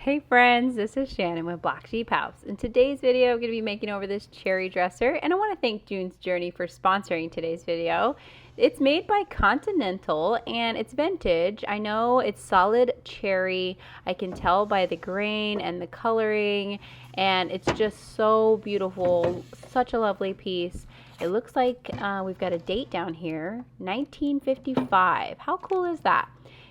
Hey friends, this is Shannon with Black Sheep House. In today's video, I'm going to be making over this cherry dresser, and I want to thank June's Journey for sponsoring today's video. It's made by Continental and it's vintage. I know it's solid cherry. I can tell by the grain and the coloring, and it's just so beautiful. Such a lovely piece. It looks like we've got a date down here, 1955. How cool is that?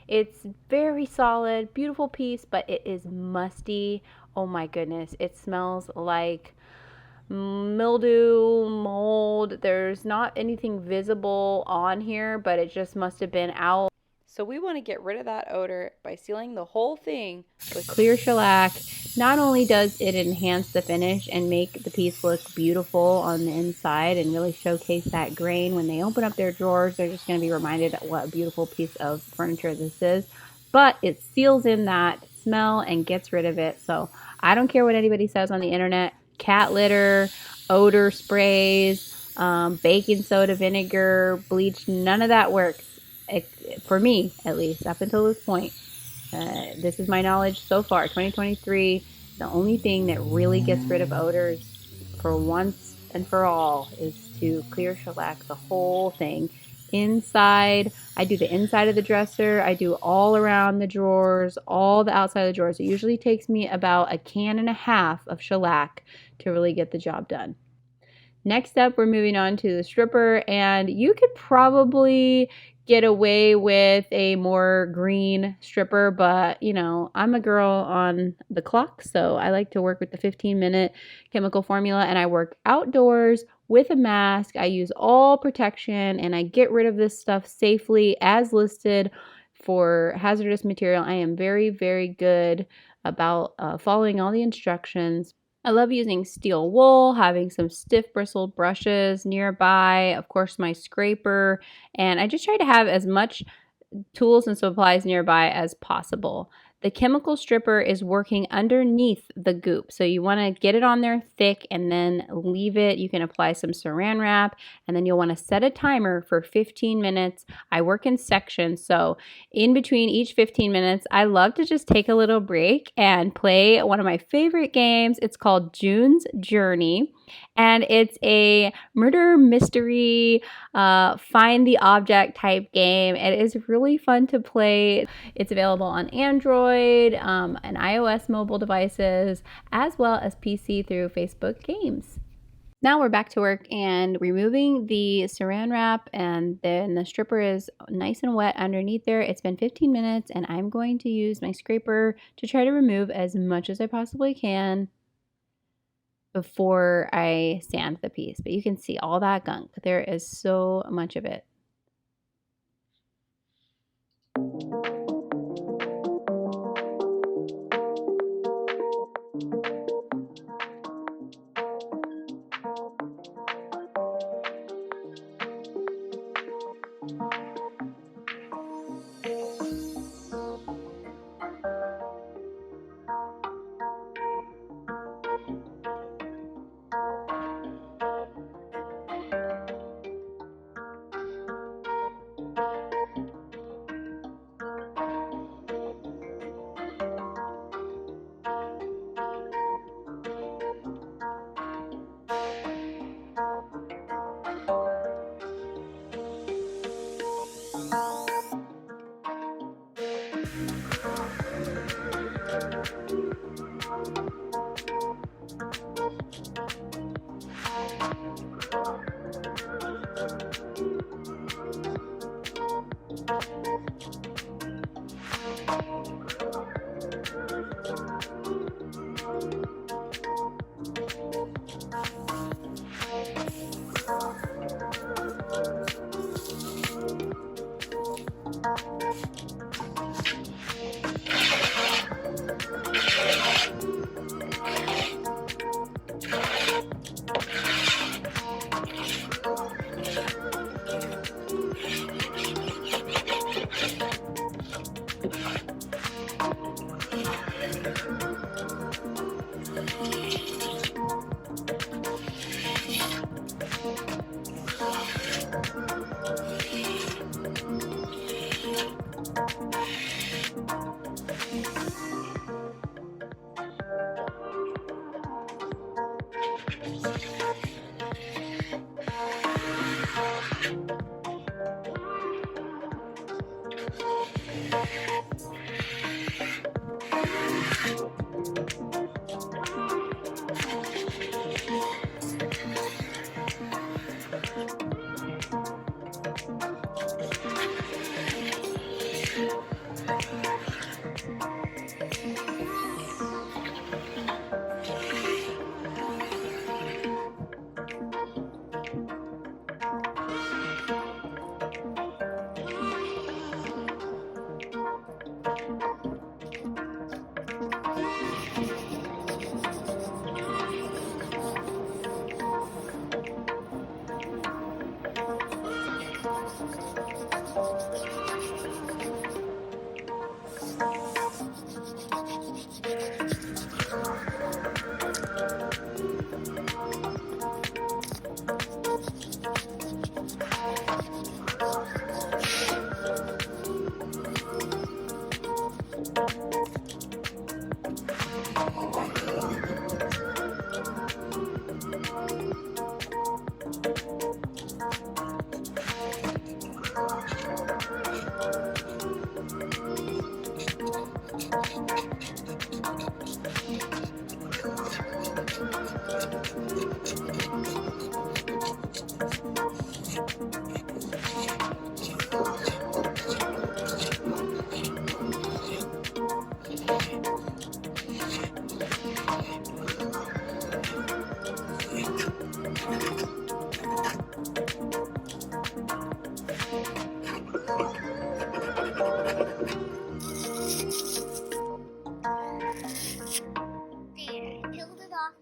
It's very solid, beautiful piece, but it is musty. Oh my goodness, it smells like mildew, mold. There's not anything visible on here, but it just must have been out. So we want to get rid of that odor by sealing the whole thing with clear shellac. Not only does it enhance the finish and make the piece look beautiful on the inside and really showcase that grain, when they open up their drawers, they're just going to be reminded of what a beautiful piece of furniture this is. But it seals in that smell and gets rid of it. So I don't care what anybody says on the internet. Cat litter, odor sprays, baking soda, vinegar, bleach, none of that works. For me, at least, up until this point. This is my knowledge so far. 2023, the only thing that really gets rid of odors for once and for all is to clear shellac the whole thing. Inside, I do the inside of the dresser, I do all around the drawers, all the outside of the drawers. It usually takes me about a can and a half of shellac to really get the job done. Next up, we're moving on to the stripper, and you could probably get away with a more green stripper, but you know, I'm a girl on the clock, so I like to work with the 15-minute chemical formula, and I work outdoors with a mask. I use all protection, and I get rid of this stuff safely as listed for hazardous material. I am very, very good about following all the instructions. I love using steel wool, having some stiff bristled brushes nearby, of course my scraper, and I just try to have as much tools and supplies nearby as possible. The chemical stripper is working underneath the goop, so you want to get it on there thick and then leave it. You can apply some saran wrap, and then you'll want to set a timer for 15 minutes. I work in sections, so in between each 15 minutes, I love to just take a little break and play one of my favorite games. It's called June's Journey, and it's a murder mystery, find the object type game. It is really fun to play. It's available on Android and iOS mobile devices, as well as PC through Facebook Games. Now we're back to work and removing the saran wrap, and then the stripper is nice and wet underneath there. It's been 15 minutes, and I'm going to use my scraper to try to remove as much as I possibly can before I sand the piece. But you can see all that gunk. There is so much of it.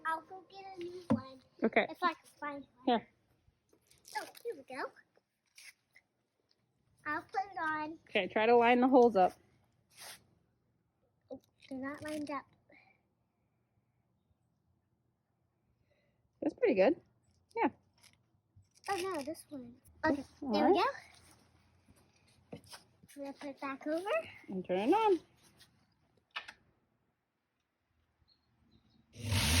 I'll go get a new one. Okay. If I can find one. Here. Oh, here we go. I'll put it on. Okay, try to line the holes up. Oh, they're not lined up. That's pretty good. Yeah. Oh no, this one. Okay, All there right. we go. I'm gonna put it back over. And turn it on.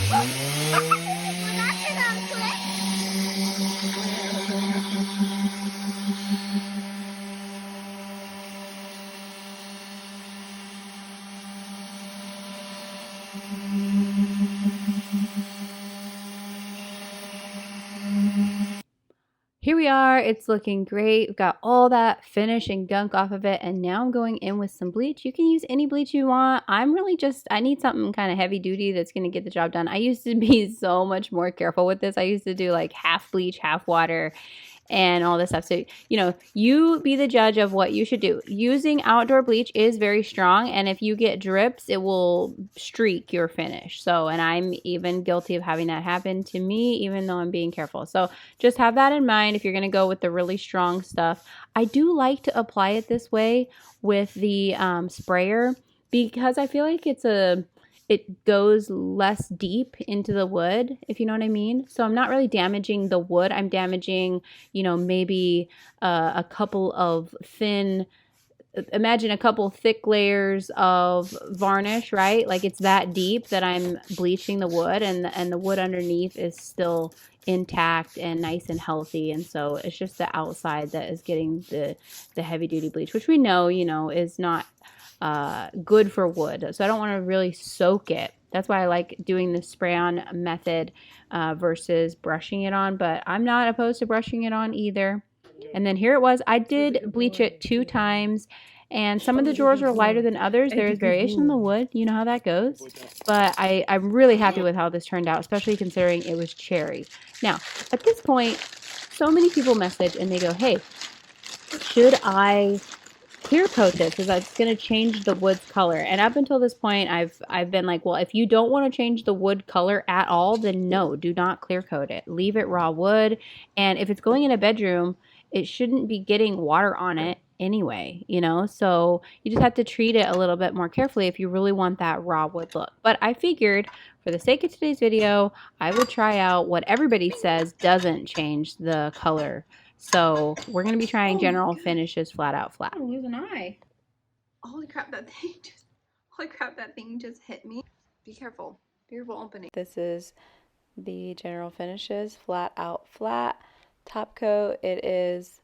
Well, that's it on quick. Here we are. It's looking great. We've got all that finish and gunk off of it. And now I'm going in with some bleach. You can use any bleach you want. I need something kind of heavy duty that's going to get the job done. I used to be so much more careful with this. I used to do like half bleach, half water, and all this stuff. So, you be the judge of what you should do. Using outdoor bleach is very strong, and if you get drips, it will streak your finish. So, and I'm even guilty of having that happen to me, even though I'm being careful. So just have that in mind if you're going to go with the really strong stuff. I do like to apply it this way with the sprayer, because I feel like it goes less deep into the wood, if you know what I mean. So I'm not really damaging the wood. I'm damaging, maybe a couple of imagine a couple thick layers of varnish, right? Like it's that deep that I'm bleaching the wood, and the wood underneath is still intact and nice and healthy. And so it's just the outside that is getting the heavy duty bleach, which we know, is not good for wood. So I don't want to really soak it. That's why I like doing the spray on method versus brushing it on, but I'm not opposed to brushing it on either. And then here it was. I did bleach it 2 times, and some of the drawers are lighter than others. There is variation in the wood. You know how that goes. But I'm really happy with how this turned out, especially considering it was cherry. Now, at this point, so many people message and they go, hey, should I clear coat this because that's going to change the wood's color? And up until this point, I've been like, well, if you don't want to change the wood color at all, then no, do not clear coat it. Leave it raw wood. And if it's going in a bedroom, it shouldn't be getting water on it anyway, so you just have to treat it a little bit more carefully if you really want that raw wood look. But I figured for the sake of today's video, I would try out what everybody says doesn't change the color. So we're going to be trying general finishes flat out flat. I'm gonna lose an eye. Holy crap, that thing just hit me. Be careful. Be careful opening. This is the general finishes flat out flat. Top coat, it is,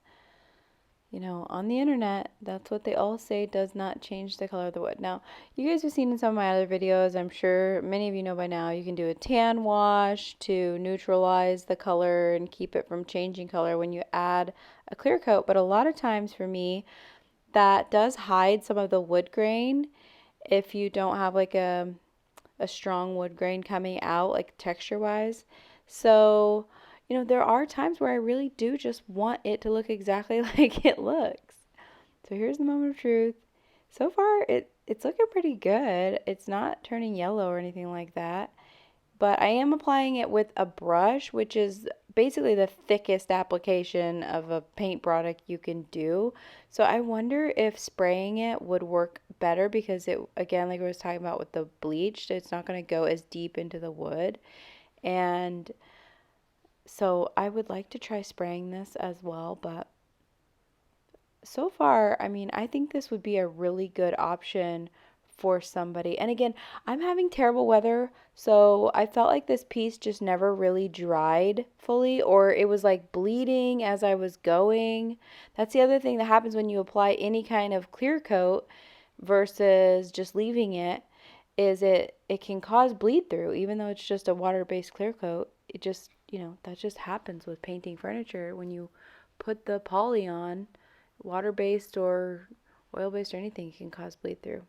on the internet, that's what they all say does not change the color of the wood. Now, you guys have seen in some of my other videos, I'm sure many of you know by now, you can do a tan wash to neutralize the color and keep it from changing color when you add a clear coat. But a lot of times for me, that does hide some of the wood grain if you don't have like a strong wood grain coming out, like texture wise. So there are times where I really do just want it to look exactly like it looks. So here's the moment of truth. So far, it's looking pretty good. It's not turning yellow or anything like that. But I am applying it with a brush, which is basically the thickest application of a paint product you can do. So I wonder if spraying it would work better because it, again, like I was talking about with the bleach, it's not going to go as deep into the wood. And so I would like to try spraying this as well, but so far, I think this would be a really good option for somebody. And again, I'm having terrible weather, so I felt like this piece just never really dried fully, or it was like bleeding as I was going. That's the other thing that happens when you apply any kind of clear coat versus just leaving it. is it can cause bleed through, even though it's just a water-based clear coat. It just, that just happens with painting furniture. When you put the poly on, water-based or oil-based or anything, it can cause bleed through.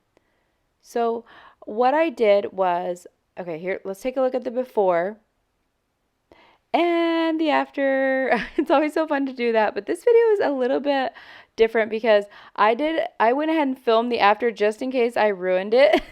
So what I did was, okay, here, let's take a look at the before and the after. It's always so fun to do that, but this video is a little bit different because I went ahead and filmed the after just in case I ruined it.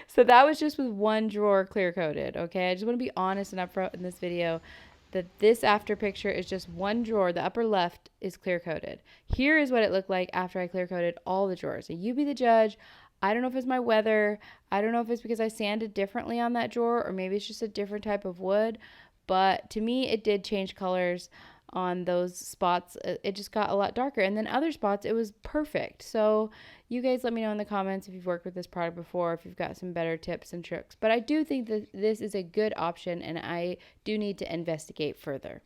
So that was just with one drawer clear coated, okay? I just want to be honest and upfront in this video that this after picture is just one drawer. The upper left is clear coated. Here is what it looked like after I clear coated all the drawers. And you be the judge. I don't know if it's my weather. I don't know if it's because I sanded differently on that drawer, or maybe it's just a different type of wood. But to me, it did change colors on those spots. It just got a lot darker. And then other spots, it was perfect. So you guys let me know in the comments if you've worked with this product before, if you've got some better tips and tricks. But I do think that this is a good option, and I do need to investigate further.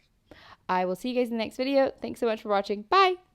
I will see you guys in the next video. Thanks so much for watching. Bye!